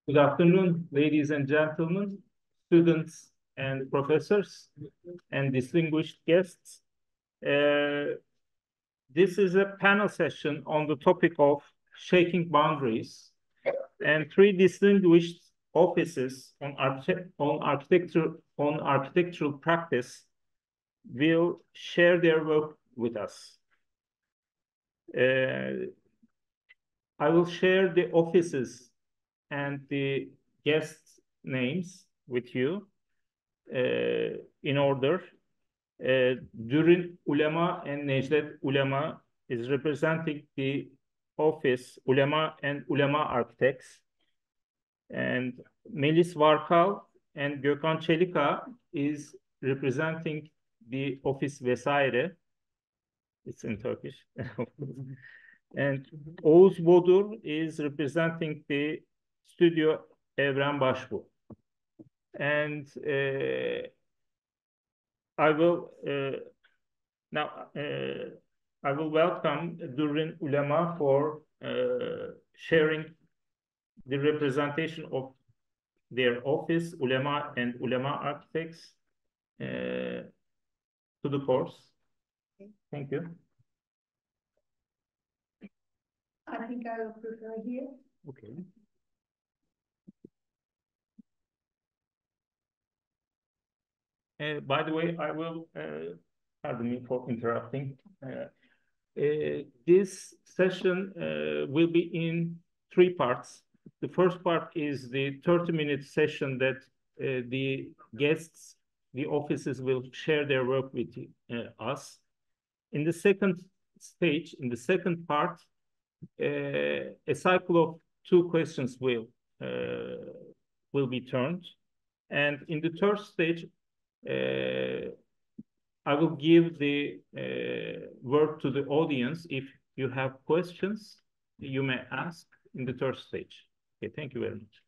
Good afternoon, ladies and gentlemen, students and professors, and distinguished guests. This is a panel session on the topic of shaking boundaries, and three distinguished offices on architectural practice will share their work with us. I will share the offices and the guests' names with you in order. Dürrin Ulema and Necdet Ulema is representing the office Ulema and Ulema Architects. And Melis Varkal and Gökhan Çelikağ is representing the OfisVesaire. It's in Turkish. And Oğuz Bodur is representing the studio Evren Başbuğ. And I will welcome Dürrin Ulema for sharing the representation of their office, Ulema and Ulema Architects, to the course. Thank you. I think I will prefer here. Okay. By the way, I will, pardon me for interrupting. This session will be in three parts. The first part is the 30-minute session that the guests, the offices will share their work with us. In the second stage, in the second part, a cycle of two questions will be turned. And in the third stage, I will give the word to the audience. If you have questions, you may ask in the third stage. Okay, thank you very much.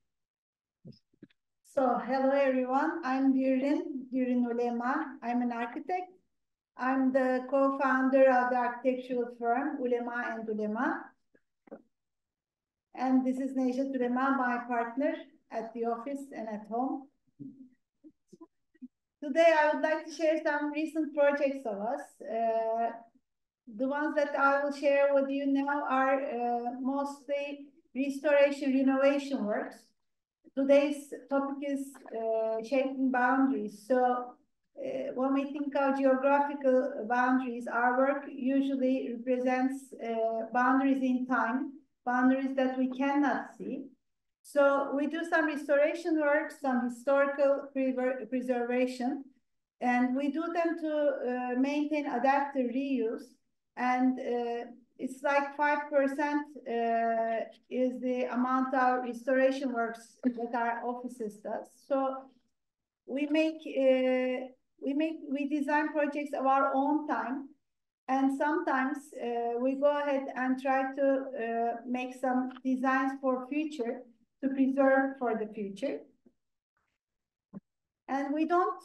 So, hello everyone. I'm Dürrin Ulema. I'm an architect. I'm the co-founder of the architectural firm Ulema and Ulema. And this is Necdet Ulema, my partner at the office and at home. Today, I would like to share some recent projects of us. The ones that I will share with you now are mostly restoration renovation works. Today's topic is shaking boundaries. So when we think of geographical boundaries, our work usually represents boundaries in time, boundaries that we cannot see. So we do some restoration work, some historical preservation, and we do them to maintain adaptive reuse. And it's like 5% is the amount of restoration works that our offices does. So we design projects of our own time. And sometimes we go ahead and try to make some designs for future, to preserve for the future. And we don't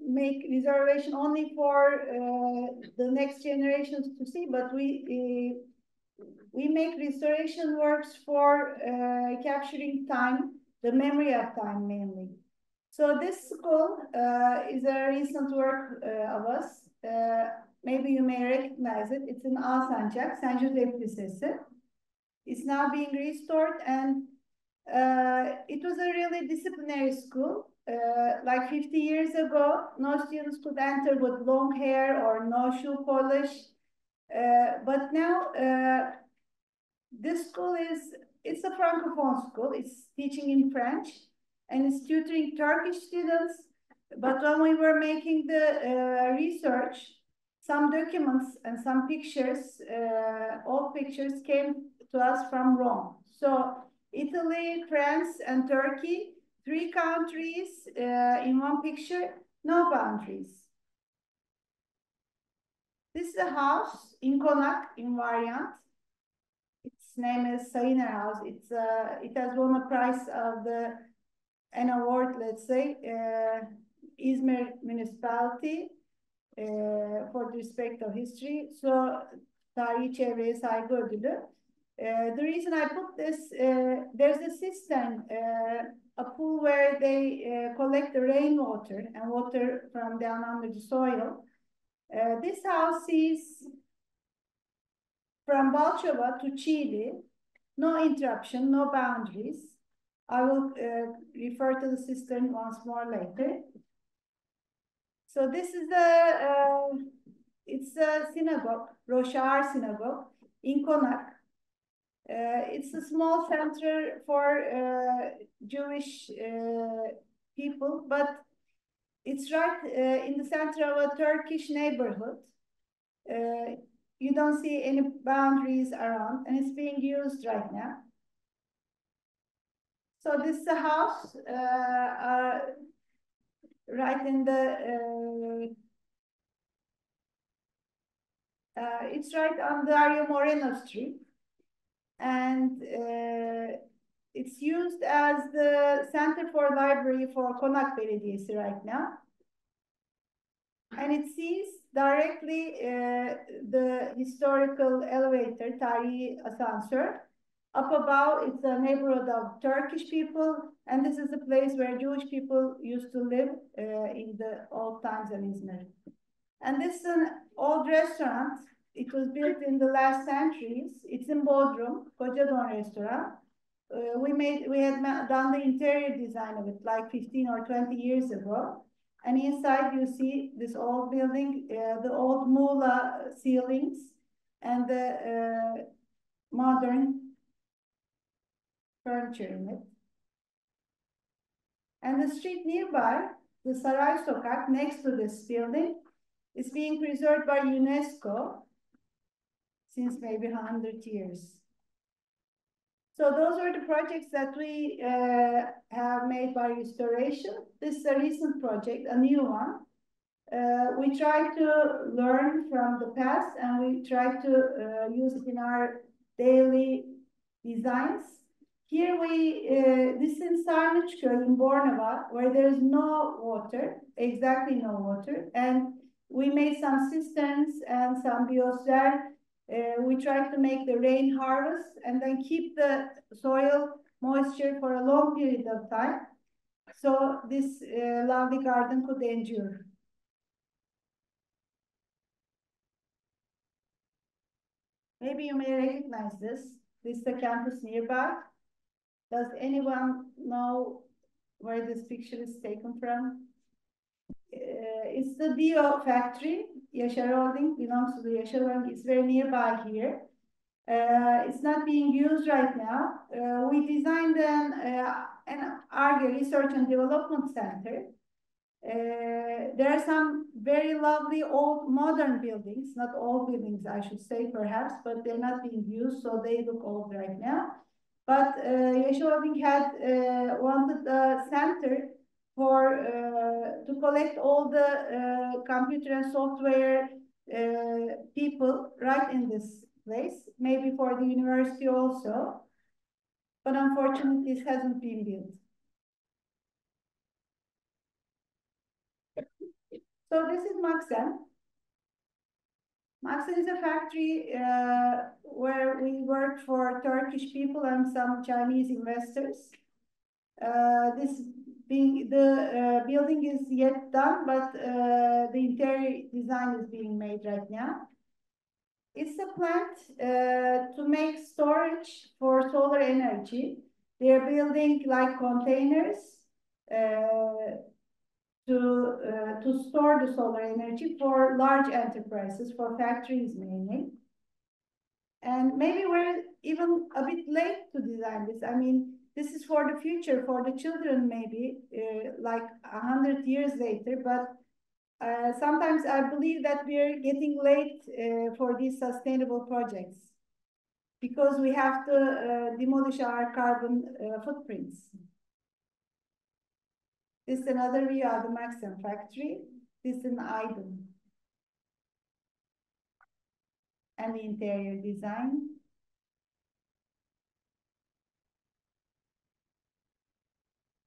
make reservation only for the next generations to see, but we make restoration works for capturing time, the memory of time mainly. So this school is a recent work of us. Maybe you may recognize it. It's in Alsancak, Saint Joseph Lisesi. It's now being restored, and it was a really disciplinary school. Like 50 years ago, no students could enter with long hair or no shoe polish. But now, this school it's a Francophone school. It's teaching in French, and it's tutoring Turkish students. But when we were making the research, some documents and some pictures, old pictures came to us from Rome. So Italy, France, and Turkey, three countries in one picture, no boundaries. This is a house in Konak, in Variant. Its name is Sayıner House. It has won a prize of an award, let's say, İzmir municipality for the respect of history. So, tarihi çevreye saygı ödülü. The reason I put this, there's a cistern, a pool where they collect the rainwater and water from down under the soil. This house is from Balçova to Chile, no interruption, no boundaries. I will refer to the cistern once more later. So this is it's a synagogue, Roshar synagogue in Konak. It's a small center for Jewish people, but it's right in the center of a Turkish neighborhood. You don't see any boundaries around, and it's being used right now. So this is a house right in the, it's right on Dario Moreno Street. And it's used as the center for library for Konak Belediyesi right now. And it sees directly the historical elevator, Tarihi Asansör. Up above, it's a neighborhood of Turkish people, and this is a place where Jewish people used to live in the old times of Izmir. And this is an old restaurant. It was built in the last centuries. It's in Bodrum, Kocadon restaurant. We had done the interior design of it like 15 or 20 years ago. And inside you see this old building, the old Muğla ceilings and the modern furniture in it. And the street nearby, the Saray Sokak, next to this building, is being preserved by UNESCO since maybe 100 years. So those are the projects that we have made by restoration. This is a recent project, a new one. We try to learn from the past, and we try to use it in our daily designs. Here this is in Sarnıçköy in Bornova, where there is no water, exactly no water. And we made some cisterns and some biosphère. We try to make the rain harvest and then keep the soil moisture for a long period of time. So this lovely garden could endure. Maybe you may recognize this. This is the campus nearby. Does anyone know where this picture is taken from? It's the Dio factory. Yaşar Holding belongs to the Yaşar Holding. It's very nearby here. It's not being used right now. We designed an ARGE Research and Development Center. There are some very lovely old modern buildings, not all buildings I should say perhaps, but they're not being used, so they look old right now. But Yaşar Holding had wanted a center for to collect all the computer and software people right in this place, maybe for the university also. But unfortunately, this hasn't been built. So this is Maxen. Maxen is a factory where we work for Turkish people and some Chinese investors. The building is yet done, but the interior design is being made right now. It's a plant to make storage for solar energy. They're building like containers to store the solar energy for large enterprises, for factories mainly. And maybe we're even a bit late to design this. I mean, this is for the future, for the children maybe, like 100 years later, but sometimes I believe that we're getting late for these sustainable projects because we have to demolish our carbon footprints. This is another view of the Maxen factory. This is in Aydın. And the interior design.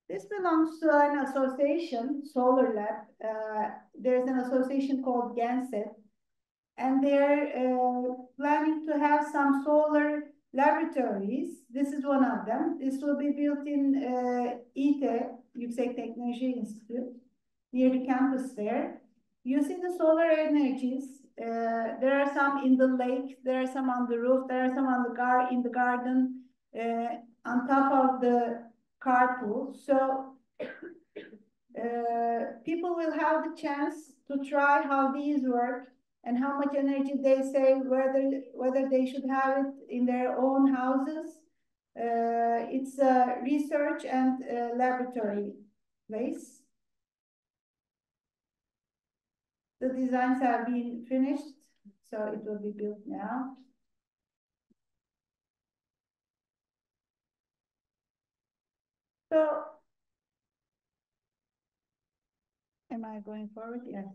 This belongs to an association, Solar Lab. There's an association called Genset, and they're planning to have some solar laboratories. This is one of them. This will be built in İTE, Yüksek Teknoloji Institute, near the campus there. You see the solar energies. There are some in the lake, there are some on the roof, there are some on the in the garden, on top of the carpool. So people will have the chance to try how these work and how much energy they save, whether they should have it in their own houses. It's a research and laboratory place. The designs have been finished, so it will be built now. So, am I going forward? Yes.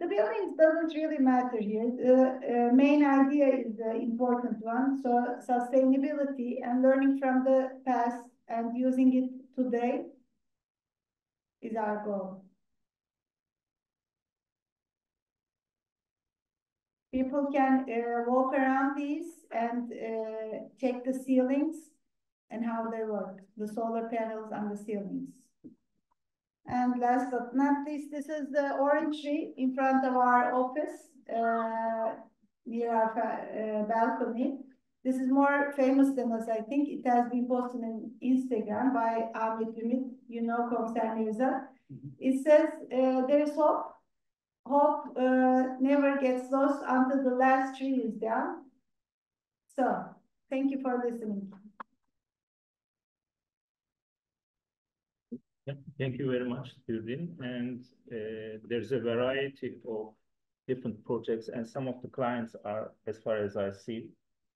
The buildings doesn't really matter here. The main idea is the important one. So sustainability and learning from the past and using it today is our goal. People can walk around these and check the ceilings and how they work, the solar panels on the ceilings. And last but not least, this is the orange tree in front of our office, near our balcony. This is more famous than us, I think. It has been posted on Instagram by Ahmet Ümit, you know, Komiser Nevzat. It says, there is hope. Hope never gets lost until the last tree is down. So, thank you for listening. Thank you very much, Dürrin. And there's a variety of different projects, and some of the clients are, as far as I see,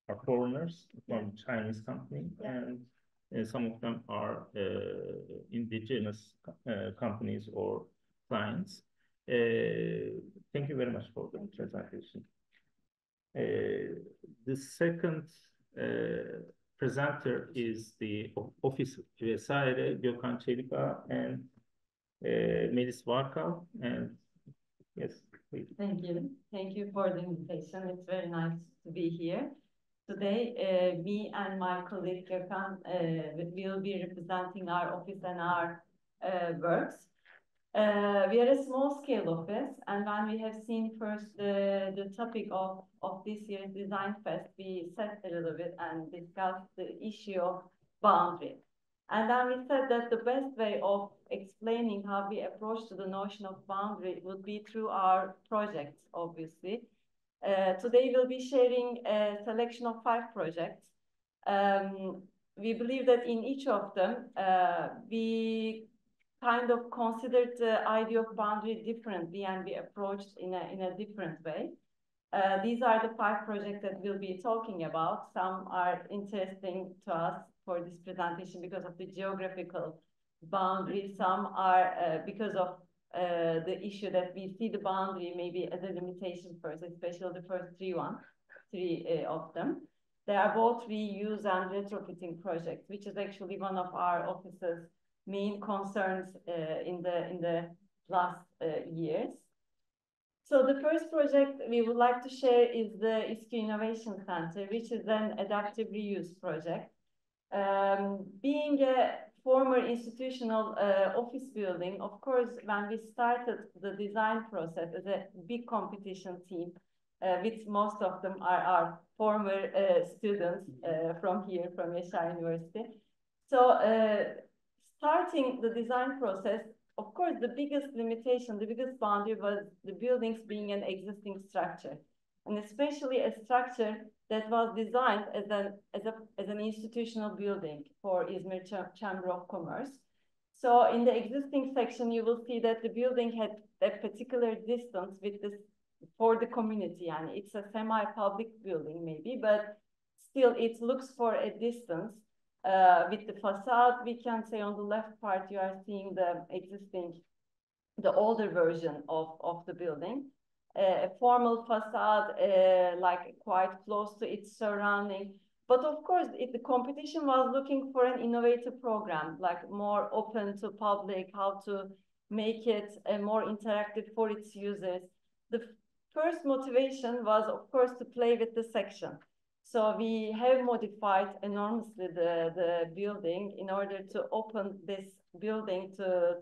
are foreigners from Chinese company, and some of them are indigenous companies or clients. Thank you very much for the presentation. The second presenter is the OfisVesaire, Gökhan, Çelikağ, and Melis, Varkal. And yes, please. Thank you. Thank you for the invitation. It's very nice to be here. Today, me and my colleague Gökhan will be representing our office and our works. We are a small-scale office, and when we have seen first the topic of this year's DesignFest, we sat a little bit and discussed the issue of boundary. And then we said that the best way of explaining how we approach to the notion of boundary would be through our projects, obviously. Today we'll be sharing a selection of 5 projects. We believe that in each of them, we kind of considered the idea of boundary differently, and we approached in a different way. These are the 5 projects that we'll be talking about. Some are interesting to us for this presentation because of the geographical boundary. Some are because of the issue that we see the boundary maybe as a limitation first, especially the first 3 of them. They are both reuse and retrofitting projects, which is actually one of our office's main concerns in the last years. So the first project we would like to share is the İSKİ Innovation Center, which is an adaptive reuse project. Being a former institutional office building, of course, when we started the design process as a big competition team, with most of them are our former students from here, from Yaşar University. So starting the design process, of course, the biggest limitation, the biggest boundary was the buildings being an existing structure, and especially a structure that was designed as an institutional building for İzmir Chamber of Commerce. So in the existing section, you will see that the building had a particular distance with this for the community, and it's a semi-public building maybe, but still it looks for a distance. With the facade, we can say on the left part, you are seeing the older version of the building. A formal facade, like quite close to its surrounding. But of course, the competition was looking for an innovative program, like more open to public, how to make it more interactive for its users. The first motivation was, of course, to play with the section. So we have modified enormously the building in order to open this building to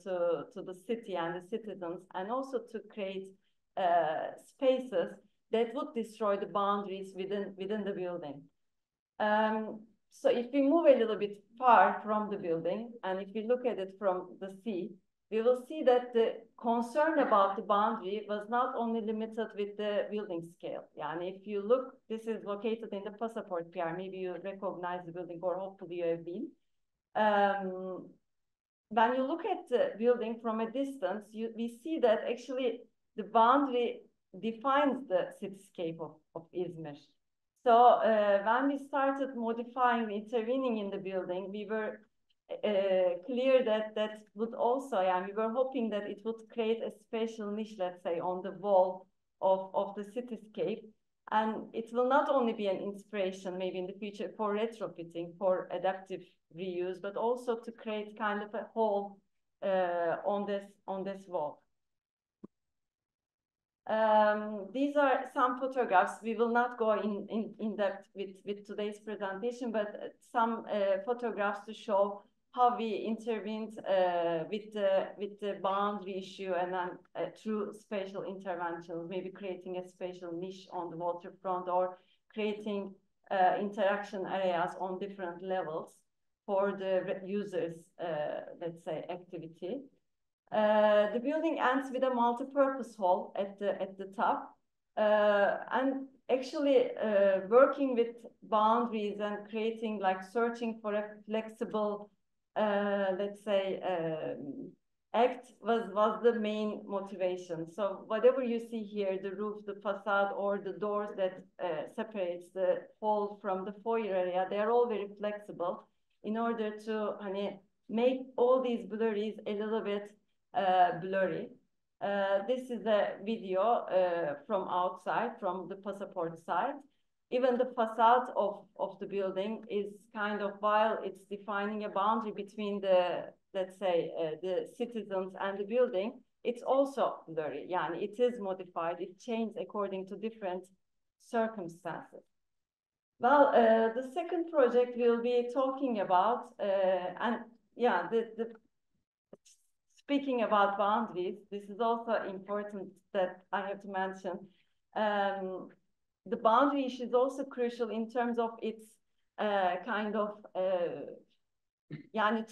the city and the citizens, and also to create spaces that would destroy the boundaries within the building. So if we move a little bit far from the building, and if we look at it from the sea, we will see that the concern about the boundary was not only limited with the building scale. Yani if you look, this is located in the Pasaport Pier. Maybe you recognize the building, or hopefully you have been. When you look at the building from a distance, we see that actually the boundary defines the cityscape of Izmir. So when we started modifying, intervening in the building, we were clear that would also, and we were hoping that it would create a special niche, let's say, on the wall of the cityscape. And it will not only be an inspiration, maybe in the future, for retrofitting, for adaptive reuse, but also to create kind of a hole on this wall. These are some photographs. We will not go in depth with today's presentation, but some photographs to show how we intervened with the boundary issue, and then through spatial interventions, maybe creating a spatial niche on the waterfront, or creating interaction areas on different levels for the users, let's say, activity. The building ends with a multi-purpose hall at the top, and actually working with boundaries and creating, like, searching for a flexible, let's say, act was the main motivation. So whatever you see here, the roof, the facade, or the doors that separates the hall from the foyer area, they are all very flexible in order to make all these blurries a little bit blurry. This is a video from outside, from the Pasaport side. Even the facade of the building is kind of, while it's defining a boundary between the, let's say, the citizens and the building, it's also blurry. Yeah, it is modified. It changed according to different circumstances. Well, the second project we'll be talking about, and yeah, speaking about boundaries, this is also important that I have to mention. The boundary issue is also crucial in terms of its kind of,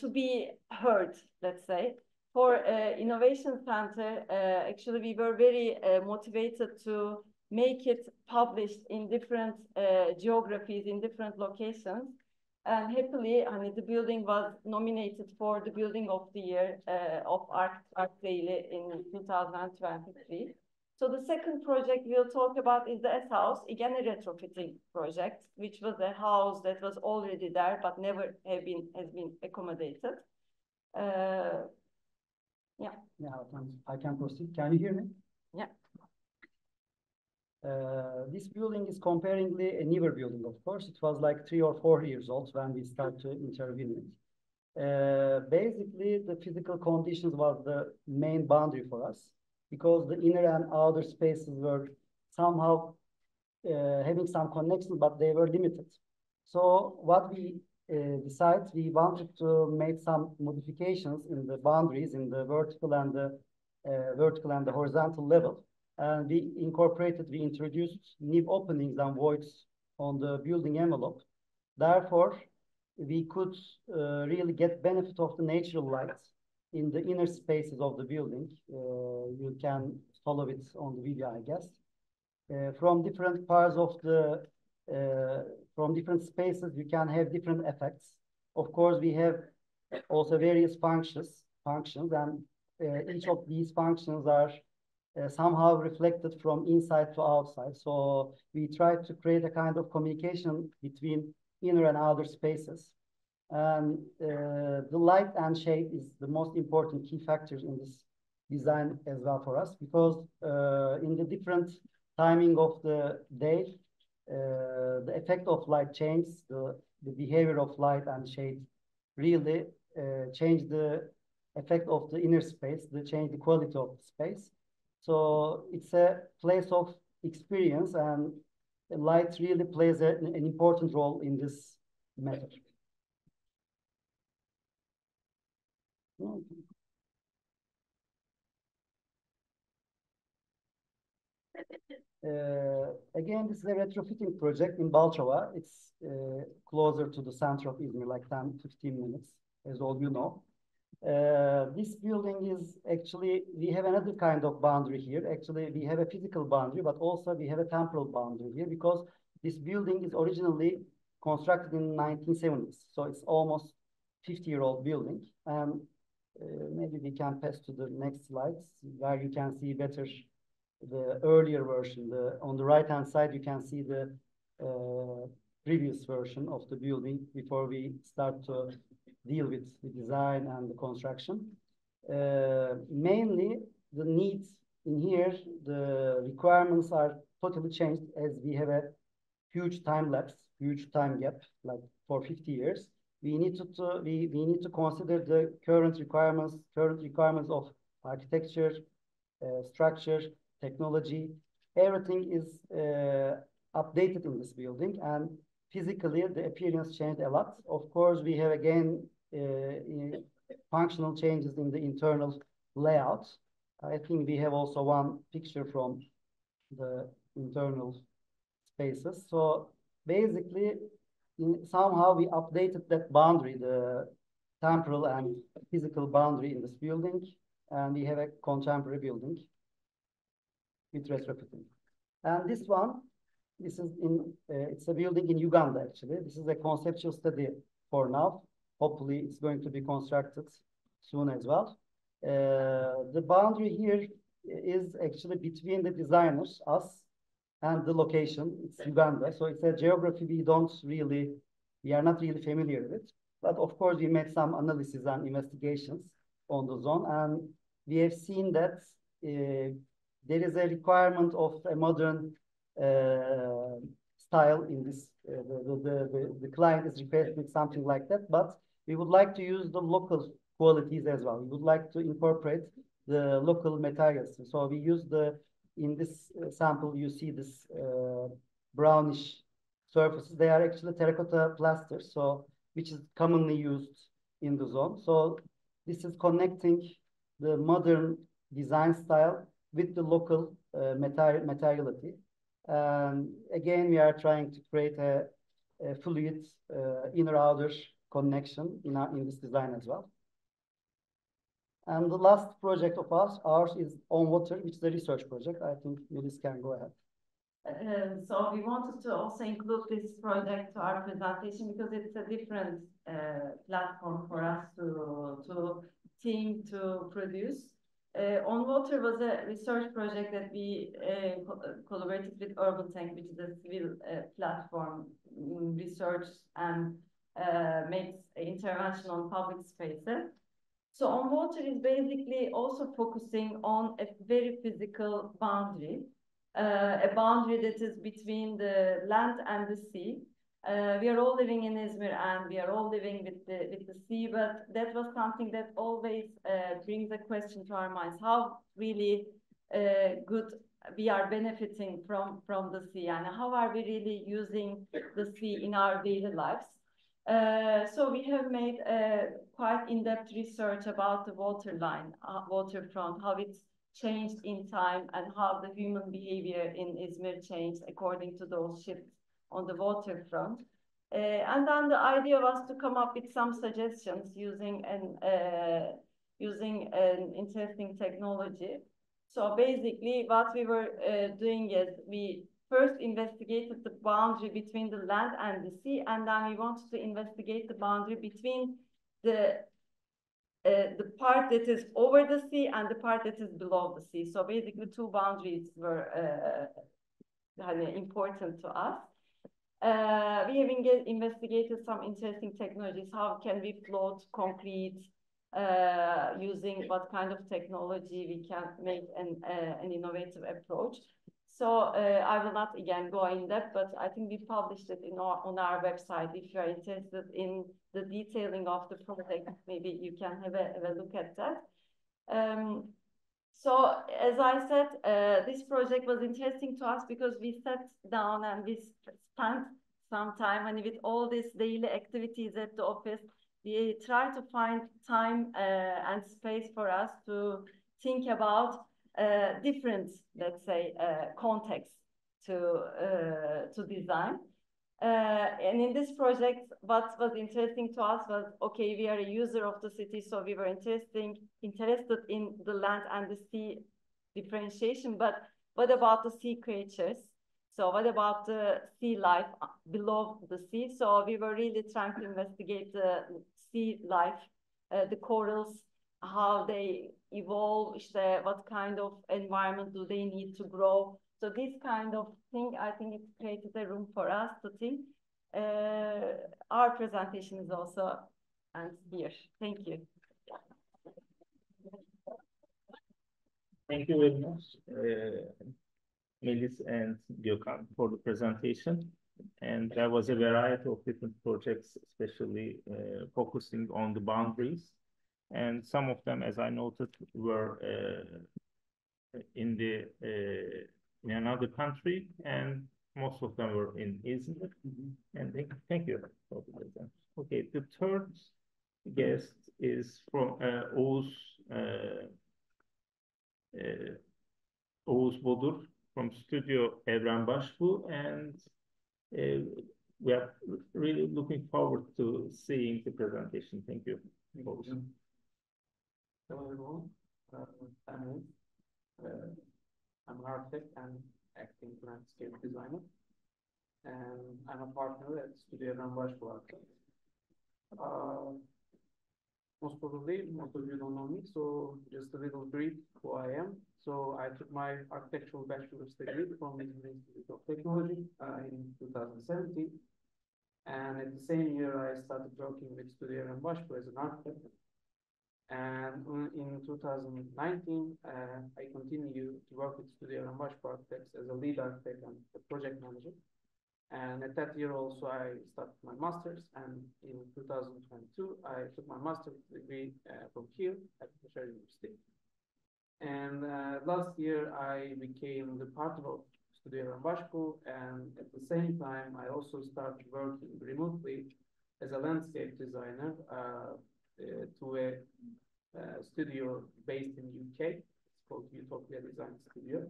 to be heard, let's say. For Innovation Center, actually, we were very motivated to make it published in different geographies, in different locations. And happily, the building was nominated for the Building of the Year of Art Daily in 2023. So the second project we'll talk about is the S House, again a retrofitting project, which was a house that was already there but never has been accommodated. Yeah. Yeah, I can proceed. Can you hear me? Yeah. This building is comparingly a newer building, of course. It was like 3 or 4 years old when we started to intervene it. Basically, the physical conditions was the main boundary for us, because the inner and outer spaces were somehow having some connection, but they were limited. So what we decided, we wanted to make some modifications in the boundaries, in the vertical and the horizontal level. And we introduced new openings and voids on the building envelope. Therefore, we could really get benefit of the natural light in the inner spaces of the building. You can follow it on the video, I guess. From different parts of the, from different spaces, you can have different effects. Of course, we have also various functions, and each of these functions are somehow reflected from inside to outside. So we try to create a kind of communication between inner and outer spaces. And the light and shade is the most important key factors in this design as well for us, because in the different timing of the day, the effect of light changes, the behavior of light and shade really change the effect of the inner space, change the quality of the space. So it's a place of experience, and light really plays an important role in this matter. Again, this is a retrofitting project in Balçova. It's closer to the center of Izmir, like 10-15 minutes, as all you know. This building is actually, we have another kind of boundary here. Actually, we have a physical boundary, but also we have a temporal boundary here because this building is originally constructed in 1970s. So it's almost 50-year-old building. And maybe we can pass to the next slides where you can see better the earlier version. On the right-hand side, you can see the previous version of the building before we start to deal with the design and the construction. Mainly, the needs in here, the requirements are totally changed as we have a huge time lapse, huge time gap, like for 50 years. We need to consider the current requirements of architecture, structure, technology. Everything is updated in this building, and physically the appearance changed a lot. Of course, we have again functional changes in the internal layout. I think we have also one picture from the internal spaces. So basically, somehow we updated that boundary, the temporal and physical boundary in this building, and we have a contemporary building with retrofitting. And this one, this is it's a building in Uganda actually. This is a conceptual study for now. Hopefully it's going to be constructed soon as well. The boundary here is actually between the designers, us, and the location. It's Uganda, so it's a geography we are not really familiar with. But of course, we made some analysis and investigations on the zone, and we have seen that there is a requirement of a modern style in this. The client is requesting something like that, but we would like to use the local qualities as well. We would like to incorporate the local materials. So we use in this sample, you see this brownish surfaces. They are actually terracotta plasters, so which is commonly used in the zone. So this is connecting the modern design style with the local materiality. Again, we are trying to create a fluid inner-outer connection in this design as well. And the last project of ours is On Water, which is a research project. I think Melis can go ahead. So we wanted to also include this project to our presentation because it's a different platform for us to team to produce. On Water was a research project that we collaborated with Urban Tank, which is a civil platform, research and makes intervention on public spaces. So On Water is basically also focusing on a very physical boundary, a boundary that is between the land and the sea. We are all living in Izmir and we are all living with the sea, but that was something that always brings a question to our minds: how really good we are benefiting from the sea, and how are we really using the sea in our daily lives? So we have made quite in-depth research about the waterline, waterfront, how it's changed in time, and how the human behavior in Izmir changed according to those shifts on the waterfront. And then the idea was to come up with some suggestions using an interesting technology. So basically what we were doing is we first investigated the boundary between the land and the sea, and then we wanted to investigate the boundary between the part that is over the sea and the part that is below the sea. So basically two boundaries were important to us. We have investigated some interesting technologies. How can we float concrete using what kind of technology we can make an innovative approach. So I will not again go in depth, but I think we published it on our website. If you are interested in the detailing of the project, maybe you can have a look at that. So as I said, this project was interesting to us because we sat down and we spent some time, and with all these daily activities at the office, we try to find time and space for us to think about different, let's say, contexts to design. And in this project, what was interesting to us was, okay, we are a user of the city, so we were interested in the land and the sea differentiation, but what about the sea creatures? So what about the sea life below the sea? So we were really trying to investigate the sea life, the corals, how they evolve, what kind of environment do they need to grow. So this kind of thing, I think it created a room for us to think. Our presentation is also here. Thank you. Thank you very much, Melis and Gökhan, for the presentation. And there was a variety of different projects, especially focusing on the boundaries. And some of them, as I noted, were in another country, and most of them were in Izmir. And thank you for the presentation. Okay, the third guest is from Oğuz Bodur from Studio Evren Başbuğ, and we are really looking forward to seeing the presentation. Thank you. Hello everyone, I'm Oğuz. I'm an architect and acting landscape designer, and I'm a partner at Studio Evren Başbuğ. Most probably, most of you don't know me, so just a little brief who I am. So I took my architectural bachelor's degree from the Institute of Technology in 2017, and at the same year I started working with Studio Evren Başbuğ as an architect. And in 2019, I continued to work with Studio Evren Başbuğ Architects as a lead architect and a project manager. And at that year also, I started my master's. And in 2022, I took my master's degree from here at Başbuğ University. And last year, I became the partner of Studio Evren Başbuğ. And at the same time, I also started working remotely as a landscape designer to a studio based in UK. It's called Utopia Design Studio.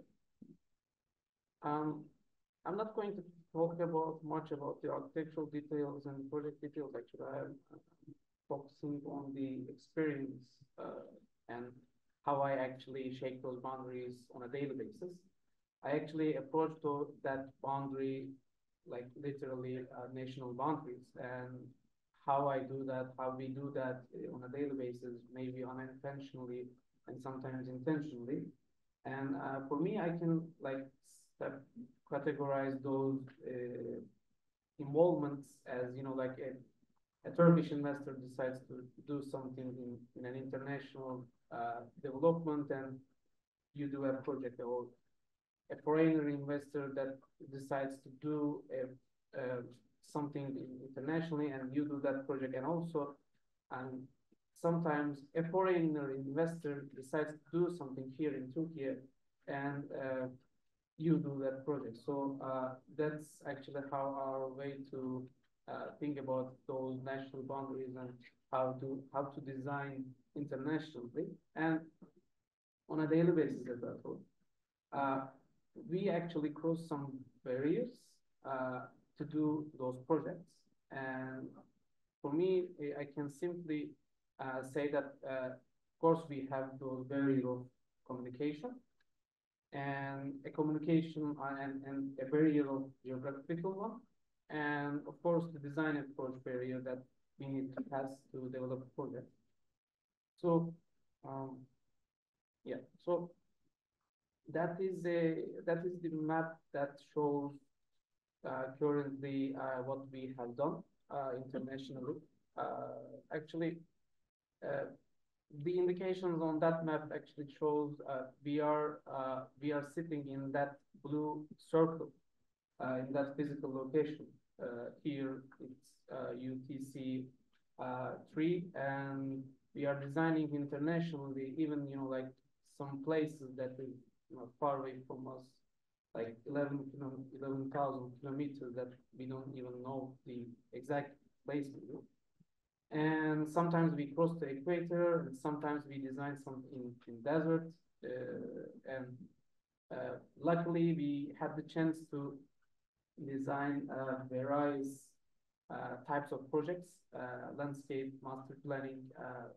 I'm not going to talk much about the architectural details and project details. Actually, I'm focusing on the experience and how I actually shake those boundaries on a daily basis. I actually approached that boundary like literally national boundaries, and how I do that, how we do that on a daily basis, maybe unintentionally and sometimes intentionally. And for me, I can categorize those involvements as, like a Turkish investor decides to do something in an international development, and you do a project, or a foreigner investor that decides to do something internationally, and you do that project. And also, sometimes a foreigner investor decides to do something here in Turkey, and you do that project. So that's actually how our way to think about those national boundaries and how to design internationally and on a daily basis as well. We actually cross some barriers to do those projects. And for me, I can simply say that, of course, we have those barriers of communication, and a communication and a barrier of geographical one, and of course the design approach barrier that we need to pass to develop a project. So yeah, so that is the map that shows currently what we have done internationally. Actually, the indications on that map actually shows we are sitting in that blue circle in that physical location. Here it's UTC 3, and we are designing internationally, even like some places that is far away from us, like 11,000 kilometers that we don't even know the exact place we do. And sometimes we cross the equator, and sometimes we design something in desert. Luckily, we had the chance to design various types of projects, landscape, master planning,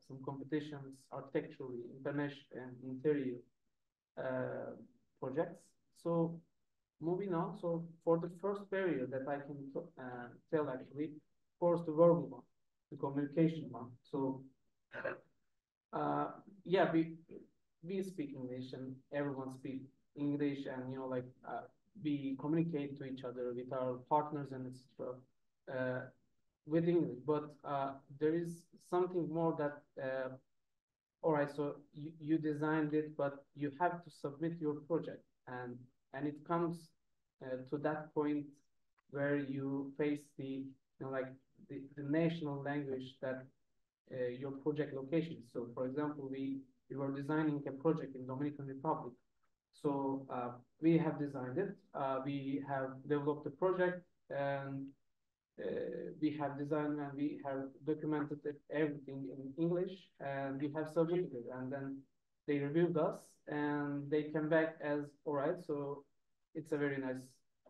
some competitions, architecturally, and interior projects. So moving on, so for the first barrier that I can tell actually, of course, the verbal one, the communication one. So yeah, we speak English and everyone speaks English, and we communicate to each other with our partners and etc. With English, but there is something more that all right, so you designed it, but you have to submit your project, and it comes to that point where you face the the national language that your project location. So for example, we were designing a project in Dominican Republic. So we have designed it, we have developed the project, and we have designed and we have documented everything in English, and we have submitted it, and then they reviewed us and they came back as all right, so it's a very nice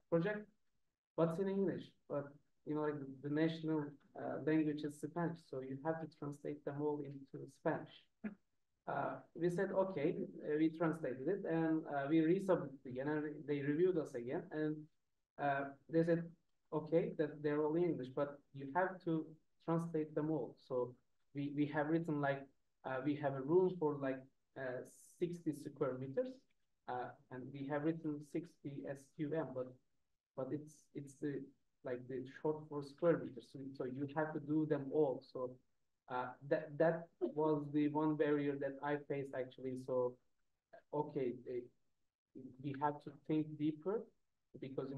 project, but it's in English, but the national language is Spanish, so you have to translate them all into Spanish. We said okay, we translated it, and we resubmitted again, and they reviewed us again, and they said okay, that they're all in English, but you have to translate them all. So we have written we have a room for 60 square meters, and we have written 60 SQM, but it's the short for square meters. So you have to do them all. So that was the one barrier that I faced actually. So okay, we have to think deeper, because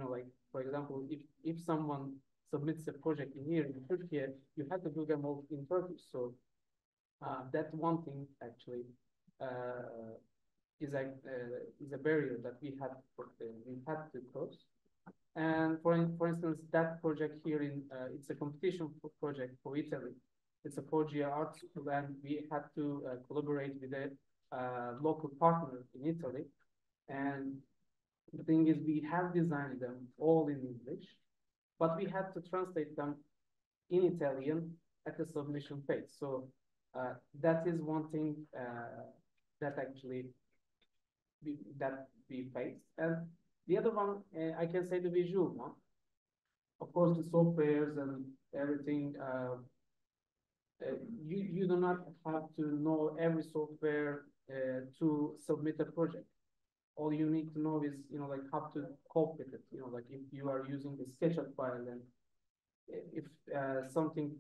for example, if someone submits a project in here in Turkey, you have to do them all in Turkish. So that's one thing actually is a barrier that we had to cross. And for instance, that project here it's a competition project for Italy. It's a Foggia art school, and we had to collaborate with a local partner in Italy. And the thing is, we have designed them all in English, but we had to translate them in Italian at the submission phase. So that is one thing that actually we faced. And the other one, I can say the visual one. Of course, the softwares and everything. You do not have to know every software to submit a project. All you need to know is, how to cope with it. If you are using the SketchUp file, and if something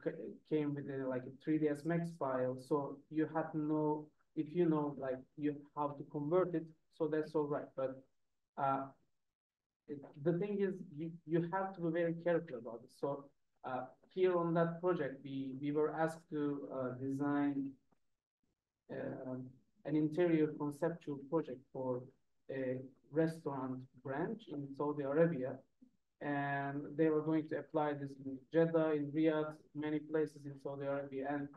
came with a 3ds Max file, so you have to know, if you know, you how to convert it, so that's all right. But the thing is, you have to be very careful about it. So here on that project, we were asked to design an interior conceptual project for a restaurant branch in Saudi Arabia, and they were going to apply this in Jeddah, in Riyadh, many places in Saudi Arabia, and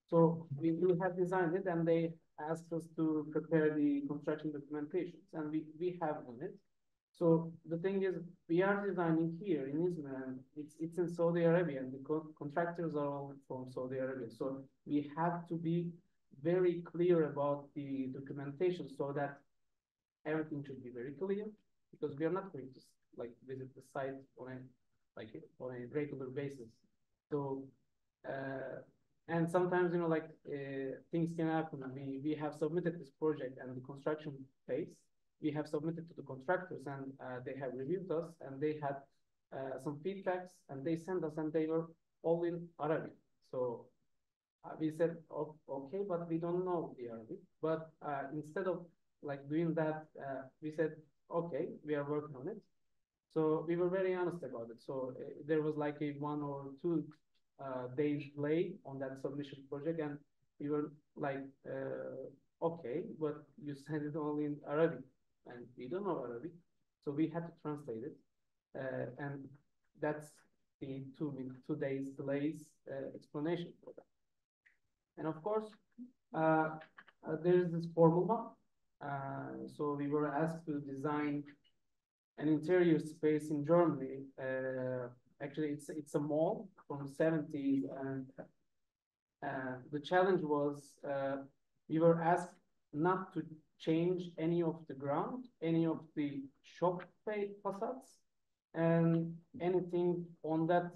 so we have designed it, and they asked us to prepare the construction documentations, and we have done it. So the thing is, we are designing here in Izmir, and it's in Saudi Arabia, and the contractors are all from Saudi Arabia. So we have to be very clear about the documentation, so that everything should be very clear, because we are not going to visit the site on a regular basis. So and sometimes things can happen. We have submitted this project, and the construction phase we have submitted to the contractors, and they have reviewed us, and they had some feedbacks, and they sent us, and they were all in Arabic. So we said, okay, but we don't know the Arabic. But instead of doing that, we said, okay, we are working on it. So we were very honest about it. So there was a 1 or 2 days delay on that submission project, and we were okay, but you said it only in Arabic, and we don't know Arabic, so we had to translate it, and that's the 2 days delays explanation for that. And of course, there is this formula. So we were asked to design an interior space in Germany. Actually, it's a mall from the 70s, and the challenge was we were asked not to change any of the ground, any of the shop facades, and anything on that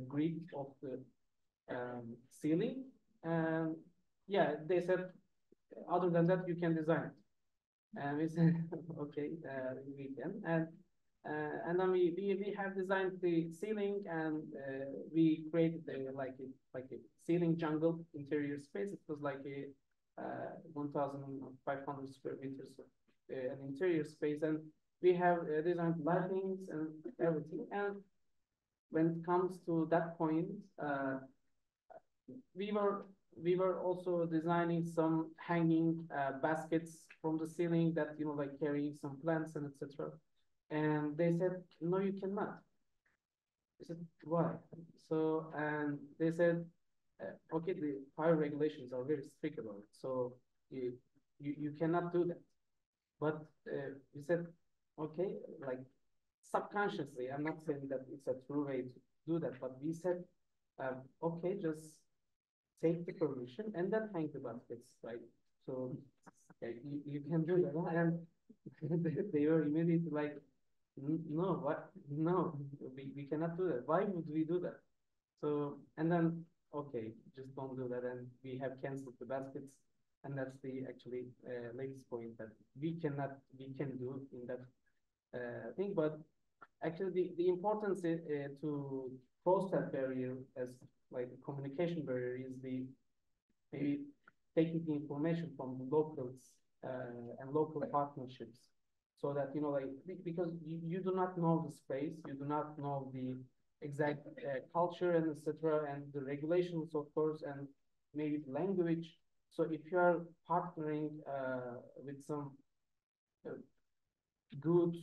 grid of the ceiling. And yeah, they said, other than that, you can design it. And we said, okay, we can. And then we have designed the ceiling, and we created like a ceiling jungle interior space. It was like a 1,500 square meters of an interior space, and we have designed lightings and everything. And when it comes to that point, we were also designing some hanging baskets from the ceiling that, you know, like carrying some plants and etc. And they said, no, you cannot. I said, why? So, and they said, okay, the fire regulations are very strict about it, so you cannot do that. But we said, okay, like subconsciously, I'm not saying that it's a true way to do that, but we said, okay, just take the permission and then hang the baskets, right? So okay, you can do that. And they were immediately like, no, what? No, we cannot do that. Why would we do that? So, and then, okay, just don't do that. And we have canceled the baskets. And that's the actually latest point that we can do in that thing. But actually, the importance to cross that barrier as like a communication barrier is the maybe taking the information from the locals and local partnerships, so that, you know, like, because you do not know the space, you do not know the exact culture and etc. and the regulations, of course, and maybe the language. So if you are partnering with some good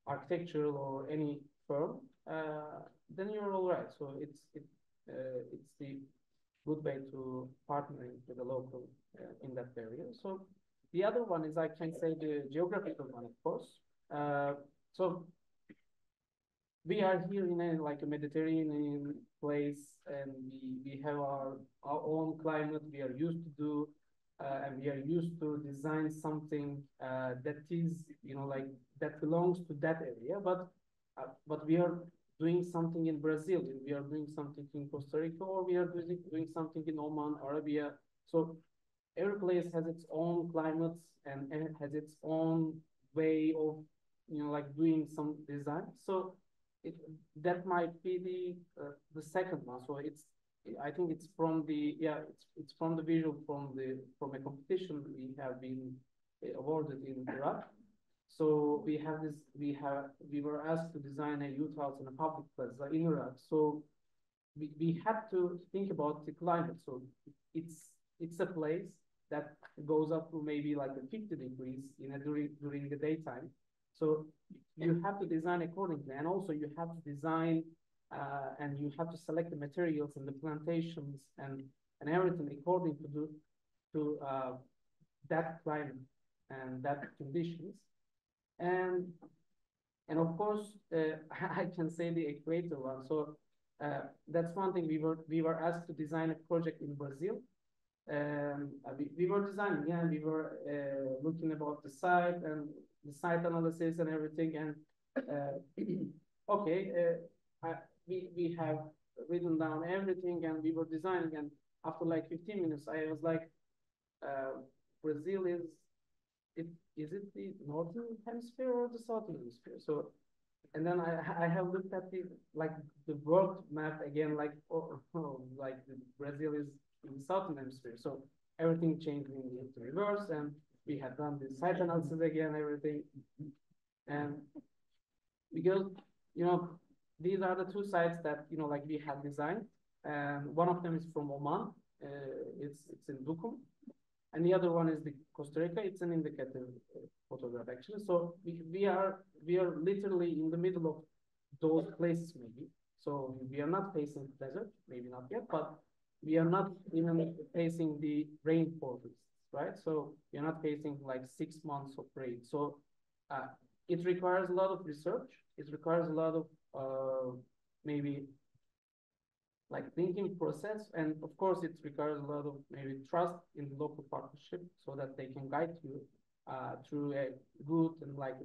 architectural or any firm, then you're all right. So it's the good way to partnering with the local in that area. So the other one is, I can say, the geographical one, of course. So we are here in a Mediterranean place, and we have our own climate. We are used to do, and we are used to design something that is, you know, like that belongs to that area. But we are doing something in Brazil, we are doing something in Costa Rica, or we are doing something in Oman, Arabia. So every place has its own climates and has its own way of, you know, like doing some design. So that might be the second one. So I think it's from the it's from the visual from a competition we have been awarded in Iraq. So we were asked to design a youth house in a public plaza in Iraq. So we had to think about the climate. So it's a place that goes up to maybe like 50 degrees during the daytime. So you have to design accordingly, and also you have to design and you have to select the materials and the plantations and everything according to that climate and that conditions. And of course, I can say the equator one. So that's one thing. We were asked to design a project in Brazil. We were designing, yeah, we were looking about the site and the site analysis and everything. And okay, we have written down everything, and we were designing. And after like 15 minutes, I was like, Brazil is it the northern hemisphere or the southern hemisphere? So, and then I have looked at the world map again, like like Brazil is in the southern hemisphere. So everything changed in the reverse, and we had done the site analysis again, everything. And because, you know, these are the two sites that, you know, like we have designed, and one of them is from Oman. It's in Dukum. and the other one is the Costa Rica. It's an indicative photograph actually. So we are literally in the middle of those places maybe. So we are not facing the desert, maybe not yet, but we are not even facing the rainforests, right? So we are not facing like 6 months of rain. So it requires a lot of research. It requires a lot of maybe like thinking process, and of course it requires a lot of maybe trust in the local partnership so that they can guide you through a good and like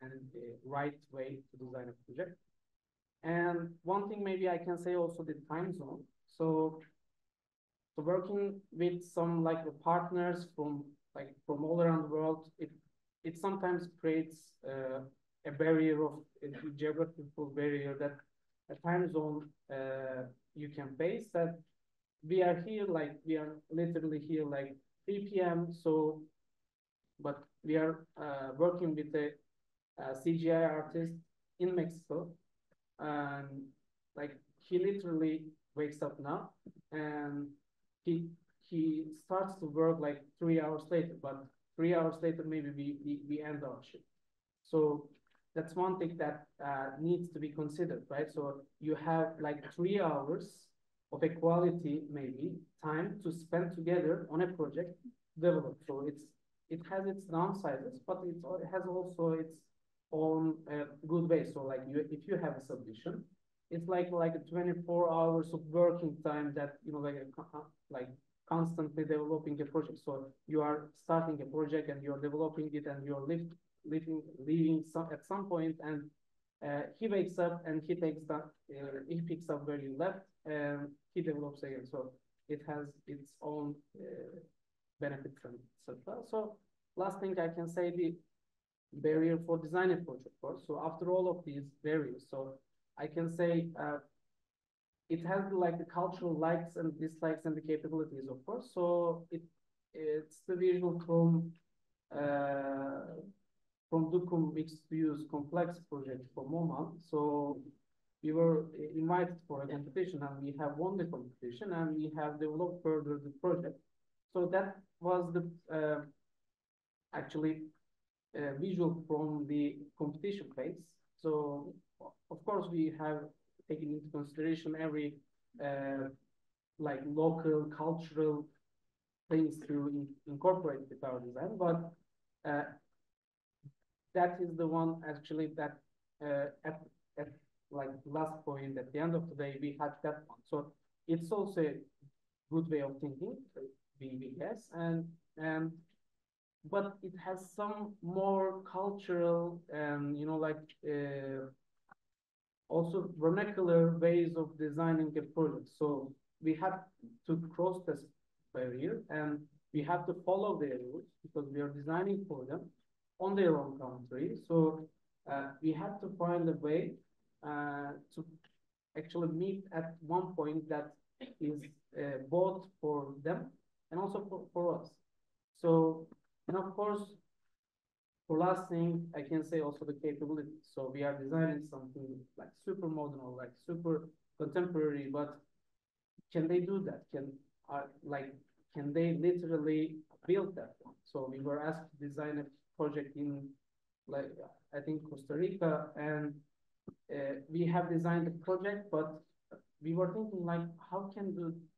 and right way to design a project. And one thing maybe I can say also the time zone. So working with some like the partners from all around the world, it sometimes creates a barrier of a geographical barrier that a time zone you can face. That we are literally here like 3 p.m. So, but we are working with a CGI artist in Mexico, and like he literally wakes up now and he starts to work like 3 hours later, but 3 hours later maybe we end our shift. So that's one thing that needs to be considered, right? So you have like 3 hours of equality maybe time to spend together on a project developed. So it has its downsides, but it has also its own good ways. So like if you have a submission, it's like 24 hours of working time that like constantly developing a project. So you are starting a project and you're developing it and you're leaving at some point, and he wakes up and he picks up where you left and he develops again. So it has its own benefits and etc. So last thing I can say, the barrier for design approach, of course. So after all of these barriers, so I can say it has like the cultural likes and dislikes and the capabilities, of course. So it's the visual from Dukum mixed use complex project for MoMA. So we were invited for a competition and we have won the competition and we have developed further the project. So that was the actually visual from the competition phase. So of course we have taken into consideration every like local cultural things to incorporate with our design, but that is the one actually that at like last point at the end of the day we had that one. So it's also a good way of thinking, we guess, and but it has some more cultural and also vernacular ways of designing a project. So we have to cross this barrier and we have to follow their rules because we are designing for them on their own country. So we have to find a way to actually meet at one point that is both for them and also for us. So, and of course, for last thing, I can say also the capability. So we are designing something like super modern or like super contemporary, but can they do that? Can they literally build that one? So we were asked to design a project in like I think Costa Rica, and we have designed the project, but we were thinking like how can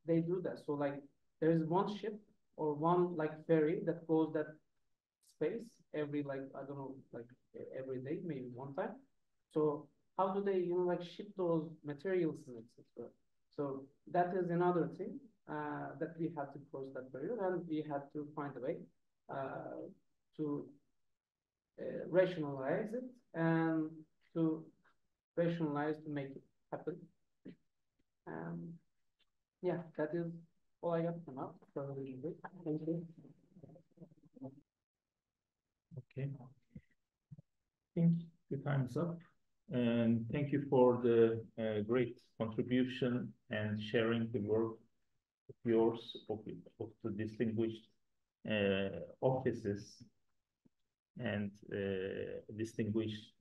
they do that? So like there is one ship or one like ferry that goes that space every like I don't know like every day, maybe one time. So how do they like ship those materials and etc. So that is another thing that we had to cross that barrier, and we had to find a way to rationalize it and to make it happen. Yeah, that is all I got for now. Thank you. Okay. I think the time is up. And thank you for the great contribution and sharing the work of yours, of the distinguished offices and distinguished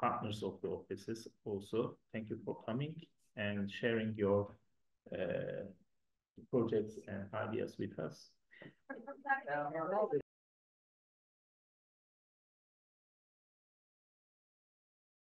partners of the offices also. Thank you for coming and sharing your projects and ideas with us.